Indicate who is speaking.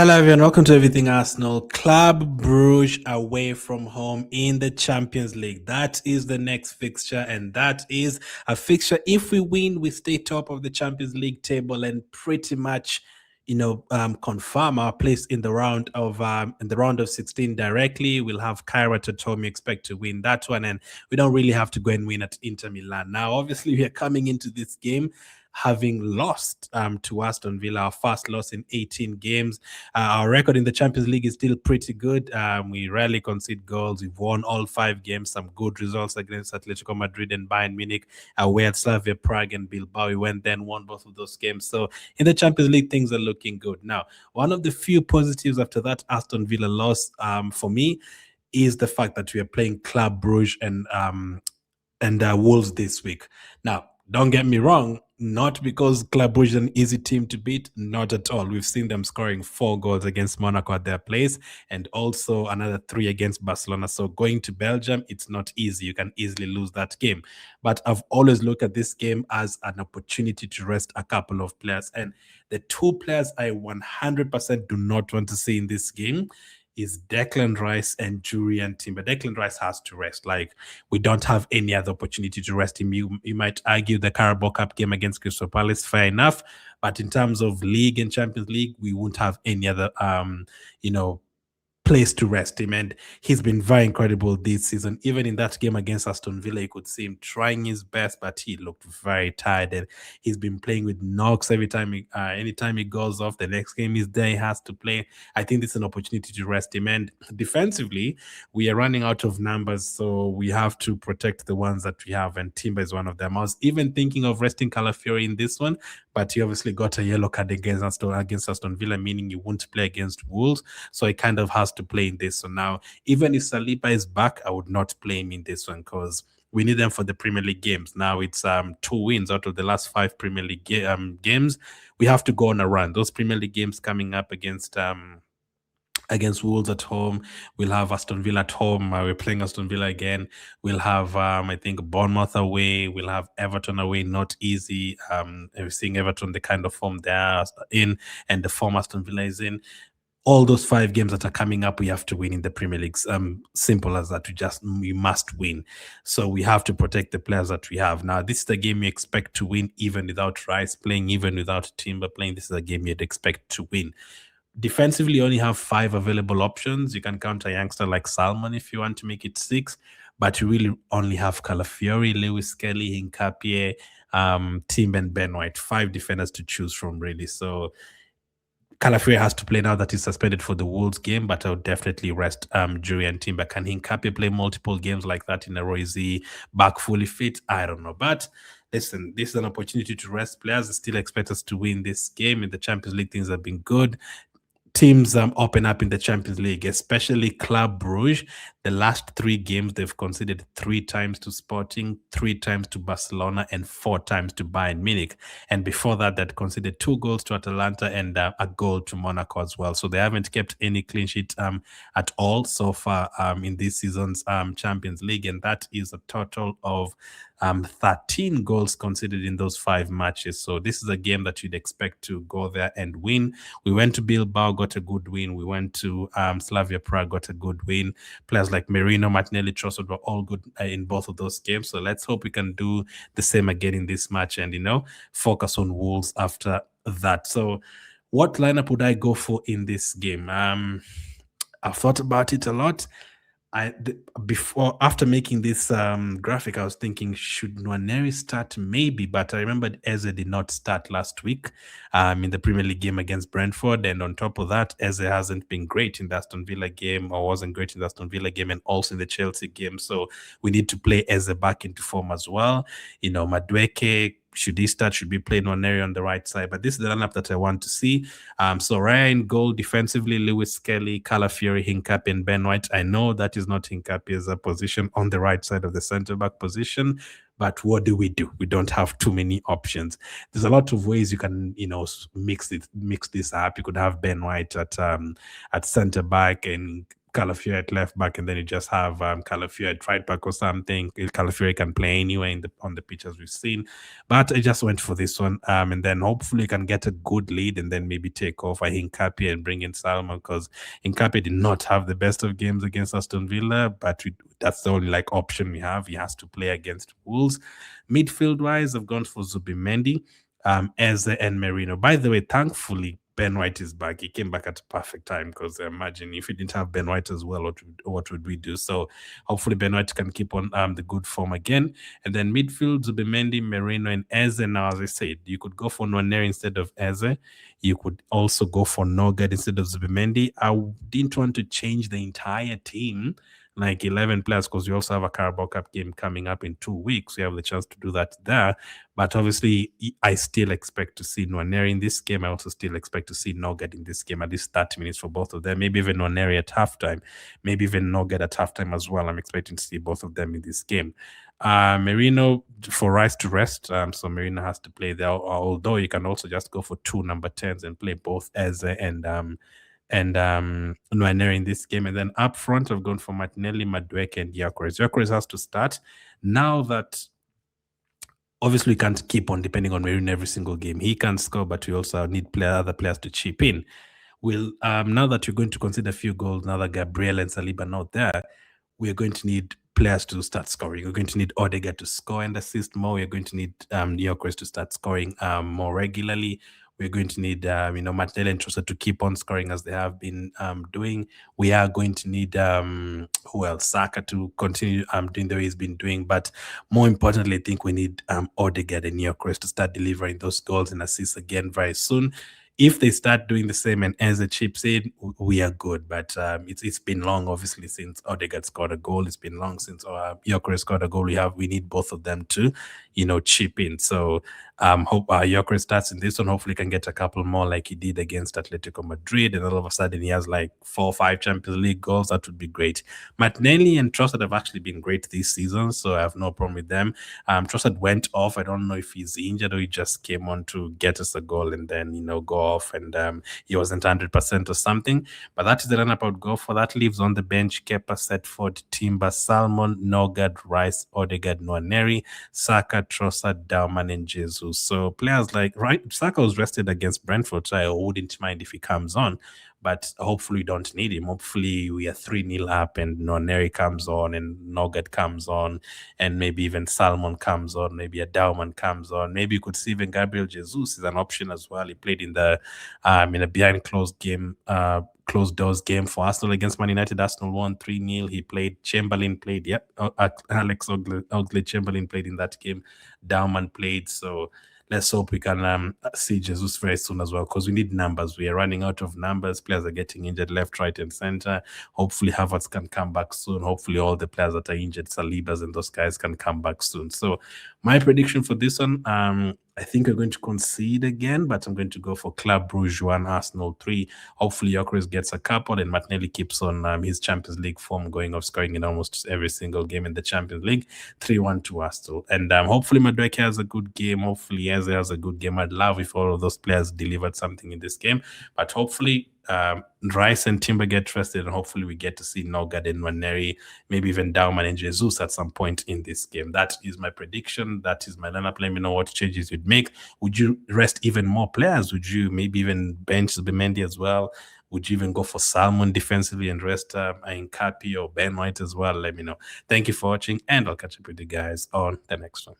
Speaker 1: Hello everyone, welcome to Everything Arsenal. Club Brugge away from home in the Champions League. That is the next fixture, and that is a fixture. If we win, we stay top of the Champions League table and pretty much, confirm our place in the round of 16 directly. We'll have Kyra Totomi expect to win that one, and we don't really have to go and win at Inter Milan. Now, obviously, we are coming into this game having lost to Aston Villa, our first loss in 18 games. Our record in the Champions League is still pretty good. We rarely concede goals. We've won all 5 games, some good results against Atletico Madrid and Bayern Munich, away at Slavia Prague and Bilbao. We went then won both of those games. So in the Champions League, things are looking good. Now, one of the few positives after that Aston Villa loss for me is the fact that we are playing Club Brugge and Wolves this week. Now, don't get me wrong, not because Club Brugge is an easy team to beat, not at all. We've seen them scoring 4 goals against Monaco at their place and also another 3 against Barcelona. So going to Belgium, it's not easy. You can easily lose that game. But I've always looked at this game as an opportunity to rest a couple of players. And the 2 players I 100% do not want to see in this game is Declan Rice and Julian Timber. Declan Rice has to rest. Like, we don't have any other opportunity to rest him. You might argue the Carabao Cup game against Crystal Palace, fair enough. But in terms of league and Champions League, we won't have any other place to rest him. And he's been very incredible this season. Even in that game against Aston Villa, you could see him trying his best, but he looked very tired. And he's been playing with knocks every time. Anytime he goes off, the next game is there. He has to play. I think this is an opportunity to rest him. And defensively, we are running out of numbers, so we have to protect the ones that we have. And Timber is one of them. I was even thinking of resting Calafiori in this one, but he obviously got a yellow card against Aston Villa, meaning he won't play against Wolves. So he kind of has to play in this. So now, even if Saliba is back, I would not play him in this one because we need them for the Premier League games. Now it's 2 wins out of the last 5 Premier League games. We have to go on a run. Those Premier League games coming up against Wolves at home. We'll have Aston Villa at home. We're playing Aston Villa again. We'll have, I think, Bournemouth away. We'll have Everton away. Not easy. We're seeing Everton, the kind of form they're in and the form Aston Villa is in. All those 5 games that are coming up, we have to win in the Premier League. Simple as that. We must win. So we have to protect the players that we have. Now, this is the game you expect to win, even without Rice playing, even without Timber playing. This is a game you'd expect to win. Defensively, you only have 5 available options. You can count a youngster like Salmon if you want to make it 6, but you really only have Calafiori, Lewis Kelly, Hincapie, Tim and Ben White. 5 defenders to choose from, really. So Calafiori has to play now that he's suspended for the Wolves game, but I'll definitely rest Julian Timber. Can Hincapie play multiple games like that in a row? Is he back fully fit? I don't know. But listen, this is an opportunity to rest players. I still expect us to win this game. In the Champions League, things have been good. Teams open up in the Champions League, especially Club Brugge. The last 3 games, they've conceded 3 times to Sporting, 3 times to Barcelona, and 4 times to Bayern Munich. And before that, they'd conceded 2 goals to Atalanta and a goal to Monaco as well. So they haven't kept any clean sheet at all so far in this season's Champions League. And that is a total of 13 goals conceded in those 5 matches. So this is a game that you'd expect to go there and win. We went to Bilbao, got a good win. We went to Slavia Prague, got a good win. Players like Merino, Martinelli, Trossard were all good in both of those games. So let's hope we can do the same again in this match and, focus on Wolves after that. So what lineup would I go for in this game? I've thought about it a lot. After making this graphic, I was thinking, should Nwaneri start? Maybe, but I remembered Eze did not start last week in the Premier League game against Brentford, and on top of that, Eze hasn't been great in the Aston Villa game, or wasn't great in the Aston Villa game, and also in the Chelsea game. So we need to play Eze back into form as well. Madueke, should he start? Should be playing Nwaneri on the right side? But this is the lineup that I want to see. So Ryan goal defensively, Lewis Kelly, Calafiori, Hincapie, and Ben White. I know that is not Hincapie's position on the right side of the centre-back position, but what do? We don't have too many options. There's a lot of ways you can, mix this up. You could have Ben White at centre-back and Calafiori at left back, and then you just have Calafiori at right back or something. Calafiori can play anywhere on the pitch as we've seen, but I just went for this one, and then hopefully you can get a good lead and then maybe take off. I think Nkapia and bring in Salmon because Nkapia did not have the best of games against Aston Villa, but that's the only like option we have. He has to play against Wolves. Midfield wise, I've gone for Zubimendi, Eze and Merino. By the way, thankfully Ben White is back. He came back at a perfect time because imagine if we didn't have Ben White as well, what would we do? So hopefully Ben White can keep on the good form again. And then midfield, Zubimendi, Merino, and Eze. Now, as I said, you could go for Nwaneri instead of Eze. You could also go for Nogard instead of Zubimendi. I didn't want to change the entire team, like 11 players, because we also have a Carabao Cup game coming up in 2 weeks. We have the chance to do that there. But obviously, I still expect to see Nwaneri in this game. I also still expect to see Nogard in this game, at least 30 minutes for both of them. Maybe even Nwaneri at halftime. Maybe even Nogard at halftime as well. I'm expecting to see both of them in this game. Merino for Rice to rest. So Merino has to play there. Although you can also just go for 2 number 10s and play both Eze and Nwaneri in this game. And then up front, I've gone for Martinelli, Madueke, and Gyökeres. Gyökeres has to start. Now that obviously we can't keep on depending on Merino every single game. He can score, but we also need other players to chip in. Now that you're going to consider a few goals, now that Gabriel and Saliba are not there, we're going to need players to start scoring. We're going to need Odegaard to score and assist more. We're going to need Gyökeres to start scoring more regularly. We're going to need, Martinelli and Trossard to keep on scoring as they have been doing. We are going to need, who else? Saka to continue doing the way he's been doing. But more importantly, I think we need Odegaard and Gyökeres to start delivering those goals and assists again very soon. If they start doing the same and as a chips in, we are good. But it's been long, obviously, since Odegaard scored a goal. It's been long since Gyökeres scored a goal. We need both of them to, chip in. So hope Gyökeres starts in this one. Hopefully, can get a couple more like he did against Atletico Madrid, and all of a sudden he has like 4 or 5 Champions League goals. That would be great. Martinelli and Trossard have actually been great this season, so I have no problem with them. Trossard went off. I don't know if he's injured or he just came on to get us a goal and then go off, and he wasn't 100% or something. But that is the lineup I would go for. That leaves on the bench Kepa, Setford, Timber, Salmon, Nogard, Rice, Odegaard, Nwaneri, Saka, Trossard, Dauman, and Jesus. So players like Saka was rested against Brentford, so I wouldn't mind if he comes on. But hopefully we don't need him. Hopefully we are 3-0 up and Nwaneri comes on and Nogard comes on and maybe even Salmon comes on, maybe a Dauman comes on. Maybe you could see even Gabriel Jesus is an option as well. He played in a behind closed doors game for Arsenal against Man United. Arsenal won 3-0. He played. Chamberlain played. Yep. Alex Oxlade-Chamberlain played in that game. Dauman played. So let's hope we can see Jesus very soon as well, because we need numbers. We are running out of numbers. Players are getting injured left, right, and center. Hopefully Havertz can come back soon. Hopefully all the players that are injured, Salibas and those guys, can come back soon. So my prediction for this one, I think we're going to concede again, but I'm going to go for Club Brugge 1, Arsenal 3. Hopefully Gyökeres gets a couple and Martinelli keeps on his Champions League form going of scoring in almost every single game in the Champions League. 3-1 to Arsenal. And hopefully Madueke has a good game. Hopefully Eze has a good game. I'd love if all of those players delivered something in this game. But hopefully Rice and Timber get rested, and hopefully we get to see Nogard and Nwaneri, maybe even Dauman and Jesus at some point in this game. That is my prediction. That is my lineup. Let me know what changes you'd make. Would you rest even more players? Would you maybe even bench Zubimendi as well? Would you even go for Salmon defensively and rest Nkapia or Ben White as well? Let me know. Thank you for watching, and I'll catch up with you guys on the next one.